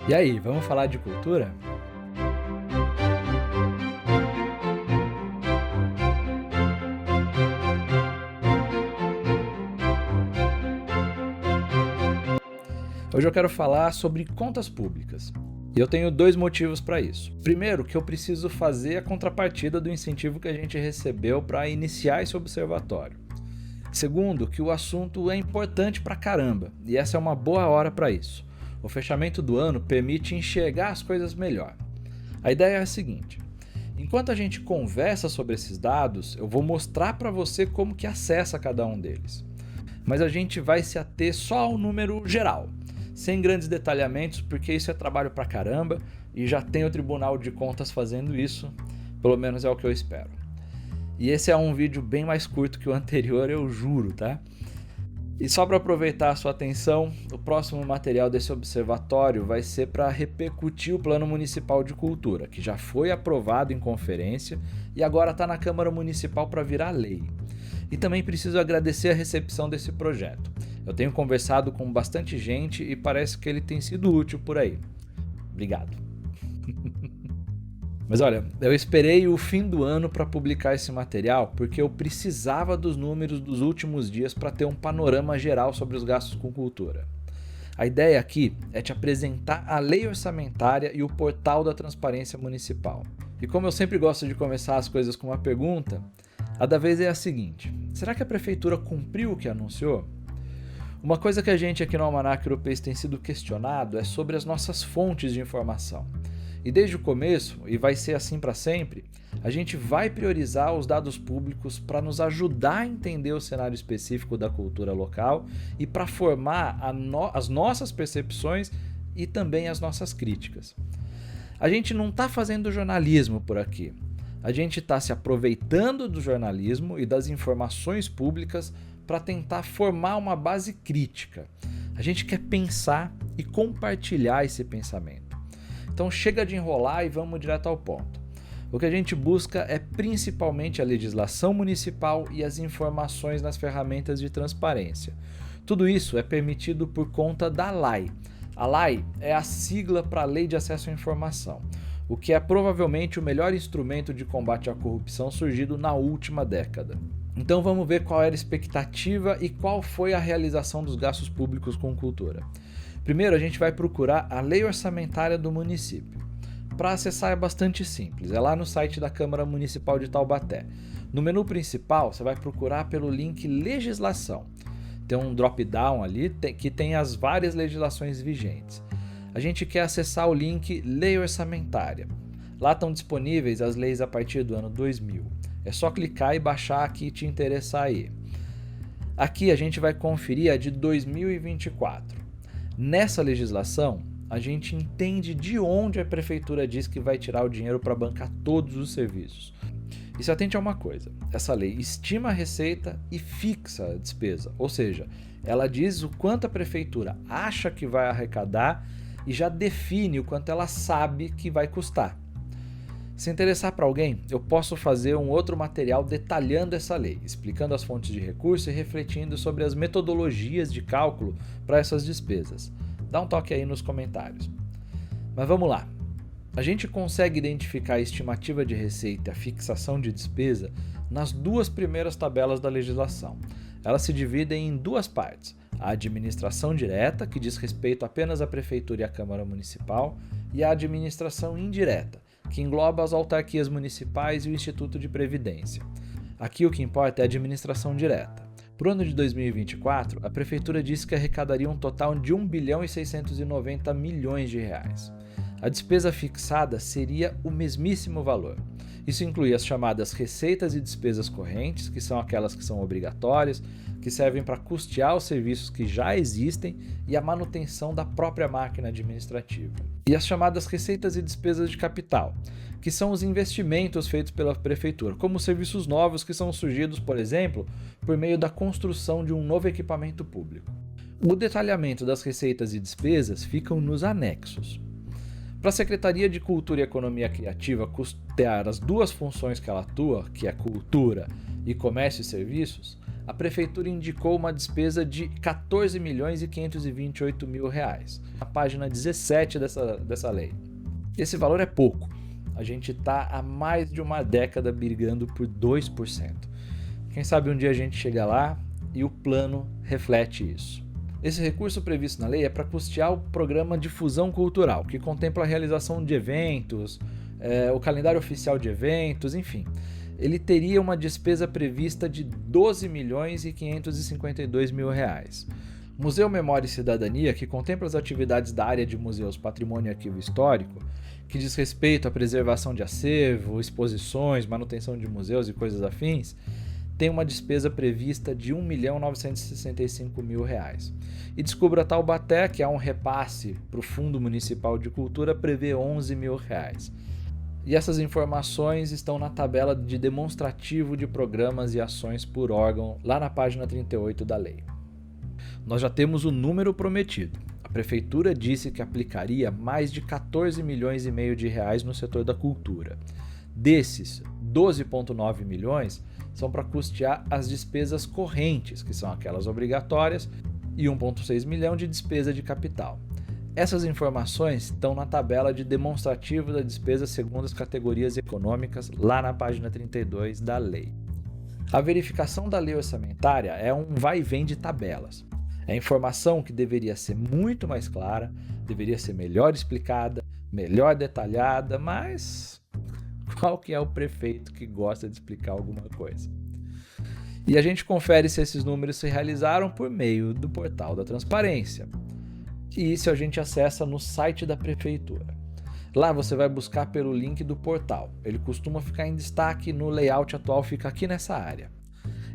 E aí, vamos falar de cultura? Hoje eu quero falar sobre contas públicas. E eu tenho dois motivos para isso. Primeiro, que eu preciso fazer a contrapartida do incentivo que a gente recebeu para iniciar esse observatório. Segundo, que o assunto é importante pra caramba, e essa é uma boa hora para isso. O fechamento do ano permite enxergar as coisas melhor. A ideia é a seguinte: enquanto a gente conversa sobre esses dados, eu vou mostrar para você como que acessa cada um deles. Mas a gente vai se ater só ao número geral, sem grandes detalhamentos, porque isso é trabalho pra caramba e já tem o Tribunal de Contas fazendo isso, pelo menos é o que eu espero. E esse é um vídeo bem mais curto que o anterior, eu juro, tá? E só para aproveitar a sua atenção, o próximo material desse observatório vai ser para repercutir o Plano Municipal de Cultura, que já foi aprovado em conferência e agora está na Câmara Municipal para virar lei. E também preciso agradecer a recepção desse projeto. Eu tenho conversado com bastante gente e parece que ele tem sido útil por aí. Obrigado. Mas olha, eu esperei o fim do ano para publicar esse material porque eu precisava dos números dos últimos dias para ter um panorama geral sobre os gastos com cultura. A ideia aqui é te apresentar a lei orçamentária e o portal da transparência municipal. E como eu sempre gosto de começar as coisas com uma pergunta, a da vez é a seguinte: será que a prefeitura cumpriu o que anunciou? Uma coisa que a gente aqui no Almanac Europeu tem sido questionado é sobre as nossas fontes de informação. E desde o começo, e vai ser assim para sempre, a gente vai priorizar os dados públicos para nos ajudar a entender o cenário específico da cultura local e para formar as nossas percepções e também as nossas críticas. A gente não está fazendo jornalismo por aqui. A gente está se aproveitando do jornalismo e das informações públicas para tentar formar uma base crítica. A gente quer pensar e compartilhar esse pensamento. Então chega de enrolar e vamos direto ao ponto. O que a gente busca é principalmente a legislação municipal e as informações nas ferramentas de transparência. Tudo isso é permitido por conta da LAI. A LAI é a sigla para a Lei de Acesso à Informação, o que é provavelmente o melhor instrumento de combate à corrupção surgido na última década. Então vamos ver qual era a expectativa e qual foi a realização dos gastos públicos com cultura. Primeiro a gente vai procurar a lei orçamentária do município. Para acessar é bastante simples, é lá no site da Câmara Municipal de Taubaté. No menu principal você vai procurar pelo link legislação. Tem um drop-down ali que tem as várias legislações vigentes. A gente quer acessar o link lei orçamentária. Lá estão disponíveis as leis a partir do ano 2000. É só clicar e baixar a que te interessar aí. Aqui a gente vai conferir a de 2024. Nessa legislação, a gente entende de onde a prefeitura diz que vai tirar o dinheiro para bancar todos os serviços. E se atente a uma coisa: essa lei estima a receita e fixa a despesa, ou seja, ela diz o quanto a prefeitura acha que vai arrecadar e já define o quanto ela sabe que vai custar. Se interessar para alguém, eu posso fazer um outro material detalhando essa lei, explicando as fontes de recurso e refletindo sobre as metodologias de cálculo para essas despesas. Dá um toque aí nos comentários. Mas vamos lá. A gente consegue identificar a estimativa de receita e a fixação de despesa nas duas primeiras tabelas da legislação. Elas se dividem em duas partes: a administração direta, que diz respeito apenas à prefeitura e à Câmara Municipal, e a administração indireta, que engloba as autarquias municipais e o Instituto de Previdência. Aqui o que importa é a administração direta. Para o ano de 2024, a Prefeitura disse que arrecadaria um total de 1 bilhão e 690 milhões de reais. A despesa fixada seria o mesmíssimo valor. Isso inclui as chamadas receitas e despesas correntes, que são aquelas que são obrigatórias, que servem para custear os serviços que já existem e a manutenção da própria máquina administrativa. E as chamadas receitas e despesas de capital, que são os investimentos feitos pela prefeitura, como serviços novos que são surgidos, por exemplo, por meio da construção de um novo equipamento público. O detalhamento das receitas e despesas ficam nos anexos. Para a Secretaria de Cultura e Economia Criativa custear as duas funções que ela atua, que é cultura e comércio e serviços, a prefeitura indicou uma despesa de R$ 14.528.000, na página 17 dessa lei. Esse valor é pouco. A gente está há mais de uma década brigando por 2%. Quem sabe um dia a gente chega lá e o plano reflete isso. Esse recurso previsto na lei é para custear o programa Difusão Cultural, que contempla a realização de eventos, o calendário oficial de eventos, enfim. Ele teria uma despesa prevista de R$ 12.552.000. Museu Memória e Cidadania, que contempla as atividades da área de museus, patrimônio e arquivo histórico, que diz respeito à preservação de acervo, exposições, manutenção de museus e coisas afins, tem uma despesa prevista de R$ 1.965.000. E Descubra Taubaté, que é um repasse para o Fundo Municipal de Cultura, prevê R$ 11.000. E essas informações estão na tabela de demonstrativo de programas e ações por órgão, lá na página 38 da lei. Nós já temos o número prometido. A prefeitura disse que aplicaria mais de 14 milhões e meio de reais no setor da cultura. Desses, 12,9 milhões são para custear as despesas correntes, que são aquelas obrigatórias, e 1,6 milhão de despesa de capital. Essas informações estão na tabela de demonstrativo da despesa segundo as categorias econômicas, lá na página 32 da lei. A verificação da lei orçamentária é um vai e vem de tabelas. É informação que deveria ser muito mais clara, deveria ser melhor explicada, melhor detalhada, mas qual que é o prefeito que gosta de explicar alguma coisa? E a gente confere se esses números se realizaram por meio do portal da transparência. E isso a gente acessa no site da prefeitura. Lá você vai buscar pelo link do portal. Ele costuma ficar em destaque no layout atual, fica aqui nessa área.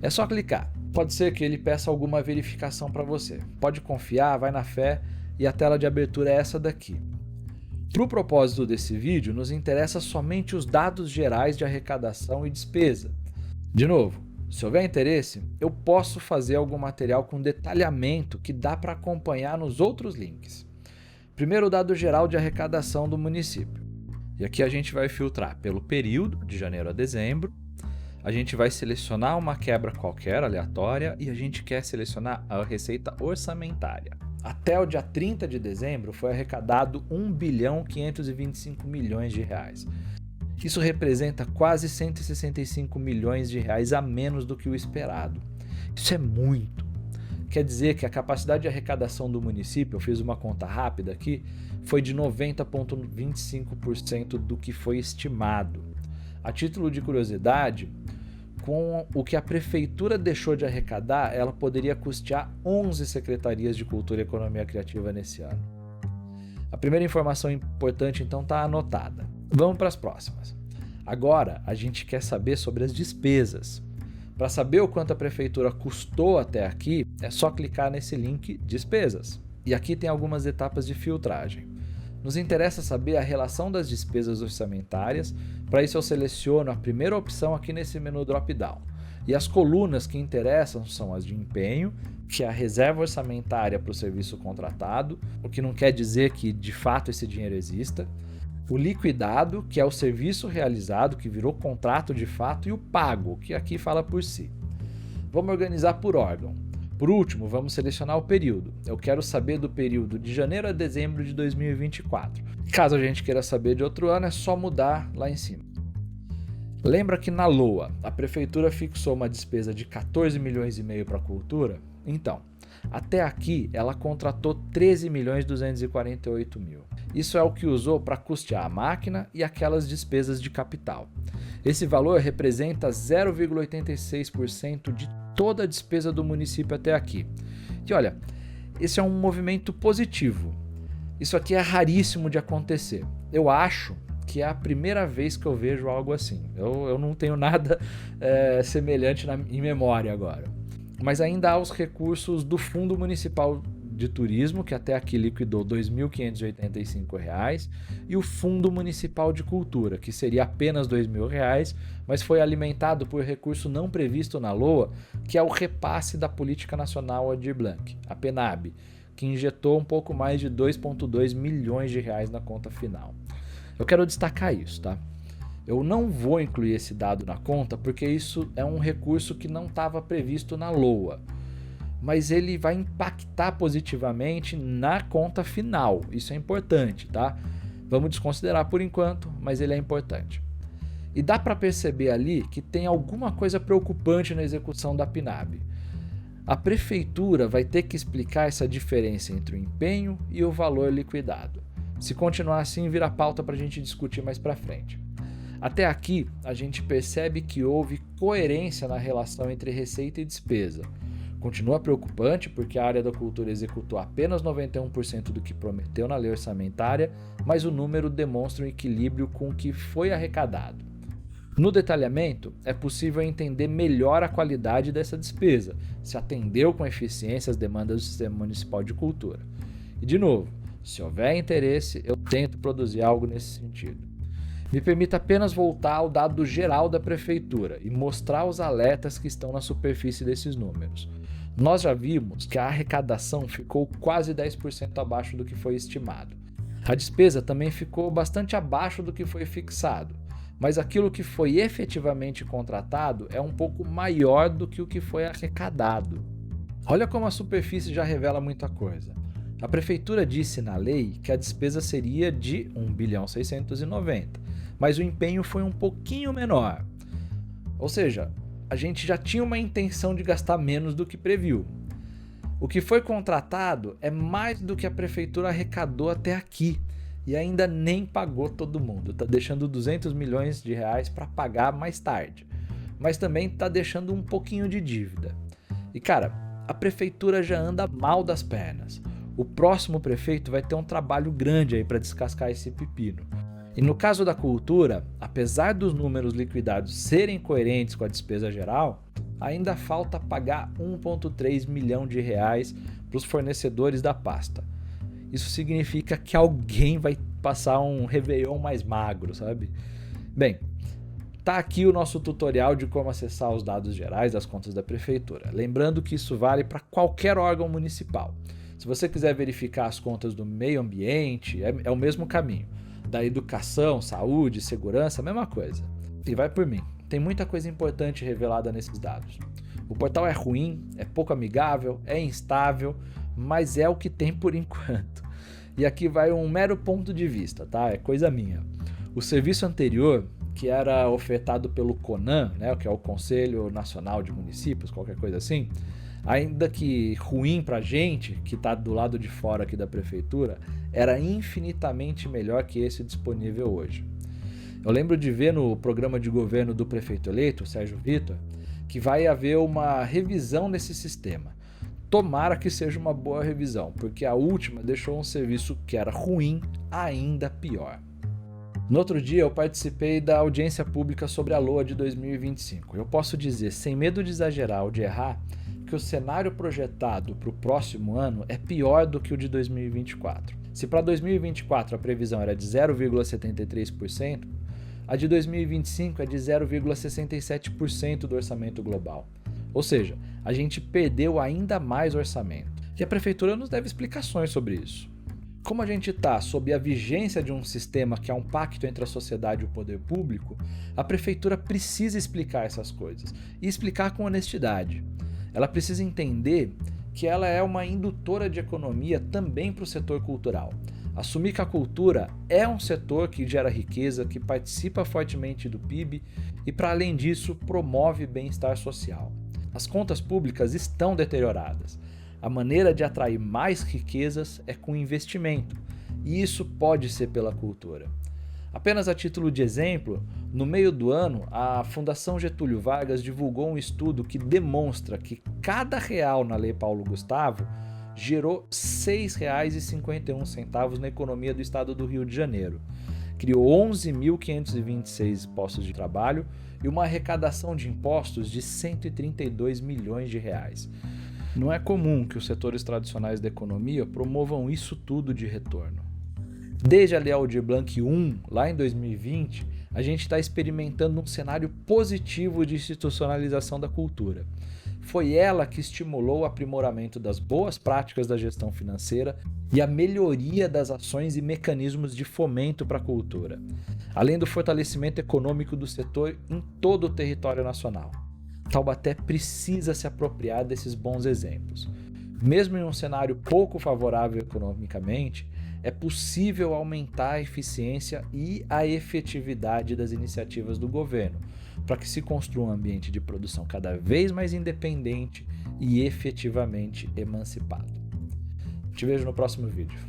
É só clicar. Pode ser que ele peça alguma verificação para você. Pode confiar, vai na fé, e a tela de abertura é essa daqui. Para o propósito desse vídeo, nos interessa somente os dados gerais de arrecadação e despesa. De novo, se houver interesse, eu posso fazer algum material com detalhamento que dá para acompanhar nos outros links. Primeiro, o dado geral de arrecadação do município. E aqui a gente vai filtrar pelo período, de janeiro a dezembro. A gente vai selecionar uma quebra qualquer, aleatória, e a gente quer selecionar a receita orçamentária. Até o dia 30 de dezembro foi arrecadado R$ 1.525 milhões. Isso representa quase 165 milhões de reais a menos do que o esperado. Isso é muito. Quer dizer que a capacidade de arrecadação do município, eu fiz uma conta rápida aqui, foi de 90,25% do que foi estimado. A título de curiosidade, com o que a prefeitura deixou de arrecadar, ela poderia custear 11 secretarias de Cultura e Economia Criativa nesse ano. A primeira informação importante então está anotada. Vamos para as próximas. Agora a gente quer saber sobre as despesas. Para saber o quanto a prefeitura custou até aqui, é só clicar nesse link Despesas. E aqui tem algumas etapas de filtragem. Nos interessa saber a relação das despesas orçamentárias, para isso eu seleciono a primeira opção aqui nesse menu drop-down. E as colunas que interessam são as de empenho, que é a reserva orçamentária para o serviço contratado, o que não quer dizer que de fato esse dinheiro exista. O liquidado, que é o serviço realizado, que virou contrato de fato, e o pago, que aqui fala por si. Vamos organizar por órgão. Por último, vamos selecionar o período. Eu quero saber do período de janeiro a dezembro de 2024. Caso a gente queira saber de outro ano, é só mudar lá em cima. Lembra que na LOA a prefeitura fixou uma despesa de 14 milhões e meio para a cultura? Então, até aqui ela contratou 13.248 mil. Isso é o que usou para custear a máquina e aquelas despesas de capital. Esse valor representa 0,86% de toda a despesa do município até aqui. E olha, esse é um movimento positivo. Isso aqui é raríssimo de acontecer. Eu acho que é a primeira vez que eu vejo algo assim. Eu não tenho nada semelhante em memória agora. Mas ainda há os recursos do Fundo Municipal de Turismo, que até aqui liquidou R$ 2.585, e o Fundo Municipal de Cultura, que seria apenas R$ 2.000, mas foi alimentado por recurso não previsto na LOA, que é o repasse da Política Nacional Aldir Blanc, a PNAB, que injetou um pouco mais de R$ 2,2 milhões na conta final. Eu quero destacar isso, tá? Eu não vou incluir esse dado na conta porque isso é um recurso que não estava previsto na LOA, mas ele vai impactar positivamente na conta final. Isso é importante, tá? Vamos desconsiderar por enquanto, mas ele é importante. E dá para perceber ali que tem alguma coisa preocupante na execução da PNAB. A prefeitura vai ter que explicar essa diferença entre o empenho e o valor liquidado. Se continuar assim, vira pauta para a gente discutir mais para frente. Até aqui, a gente percebe que houve coerência na relação entre receita e despesa. Continua preocupante porque a área da cultura executou apenas 91% do que prometeu na lei orçamentária, mas o número demonstra um equilíbrio com o que foi arrecadado. No detalhamento, é possível entender melhor a qualidade dessa despesa, se atendeu com eficiência as demandas do Sistema Municipal de Cultura. E de novo, se houver interesse, eu tento produzir algo nesse sentido. Me permita apenas voltar ao dado geral da Prefeitura e mostrar os alertas que estão na superfície desses números. Nós já vimos que a arrecadação ficou quase 10% abaixo do que foi estimado. A despesa também ficou bastante abaixo do que foi fixado, mas aquilo que foi efetivamente contratado é um pouco maior do que o que foi arrecadado. Olha como a superfície já revela muita coisa. A Prefeitura disse na lei que a despesa seria de 1.690.000, mas o empenho foi um pouquinho menor. Ou seja, a gente já tinha uma intenção de gastar menos do que previu. O que foi contratado é mais do que a Prefeitura arrecadou até aqui e ainda nem pagou todo mundo. Está deixando 200 milhões de reais para pagar mais tarde, mas também está deixando um pouquinho de dívida. E cara, a Prefeitura já anda mal das pernas. O próximo prefeito vai ter um trabalho grande aí para descascar esse pepino. E no caso da cultura, apesar dos números liquidados serem coerentes com a despesa geral, ainda falta pagar 1,3 milhão de reais para os fornecedores da pasta. Isso significa que alguém vai passar um Réveillon mais magro, sabe? Bem, tá aqui o nosso tutorial de como acessar os dados gerais das contas da Prefeitura. Lembrando que isso vale para qualquer órgão municipal. Se você quiser verificar as contas do meio ambiente, é o mesmo caminho. Da educação, saúde, segurança, a mesma coisa. E vai por mim, tem muita coisa importante revelada nesses dados. O portal é ruim, é pouco amigável, é instável, mas é o que tem por enquanto. E aqui vai um mero ponto de vista, tá? É coisa minha. O serviço anterior, que era ofertado pelo CONAN, né, que é o Conselho Nacional de Municípios, qualquer coisa assim, ainda que ruim pra gente, que tá do lado de fora aqui da prefeitura, era infinitamente melhor que esse disponível hoje. Eu lembro de ver no programa de governo do prefeito eleito, Sérgio Vitor, que vai haver uma revisão nesse sistema. Tomara que seja uma boa revisão, porque a última deixou um serviço que era ruim ainda pior. No outro dia eu participei da audiência pública sobre a LOA de 2025. Eu posso dizer, sem medo de exagerar ou de errar, que o cenário projetado para o próximo ano é pior do que o de 2024. Se para 2024 a previsão era de 0,73%, a de 2025 é de 0,67% do orçamento global. Ou seja, a gente perdeu ainda mais orçamento. E a prefeitura nos deve explicações sobre isso. Como a gente está sob a vigência de um sistema que é um pacto entre a sociedade e o poder público, a prefeitura precisa explicar essas coisas e explicar com honestidade. Ela precisa entender que ela é uma indutora de economia também para o setor cultural. Assumir que a cultura é um setor que gera riqueza, que participa fortemente do PIB e, para além disso, promove bem-estar social. As contas públicas estão deterioradas. A maneira de atrair mais riquezas é com investimento, e isso pode ser pela cultura. Apenas a título de exemplo, no meio do ano, a Fundação Getúlio Vargas divulgou um estudo que demonstra que cada real na Lei Paulo Gustavo gerou R$ 6,51 na economia do estado do Rio de Janeiro. Criou 11.526 postos de trabalho e uma arrecadação de impostos de 132 milhões de reais. Não é comum que os setores tradicionais da economia promovam isso tudo de retorno. Desde a Lei Aldir Blanc I, lá em 2020, a gente está experimentando um cenário positivo de institucionalização da cultura. Foi ela que estimulou o aprimoramento das boas práticas da gestão financeira e a melhoria das ações e mecanismos de fomento para a cultura, além do fortalecimento econômico do setor em todo o território nacional. Taubaté precisa se apropriar desses bons exemplos. Mesmo em um cenário pouco favorável economicamente, é possível aumentar a eficiência e a efetividade das iniciativas do governo, para que se construa um ambiente de produção cada vez mais independente e efetivamente emancipado. Te vejo no próximo vídeo.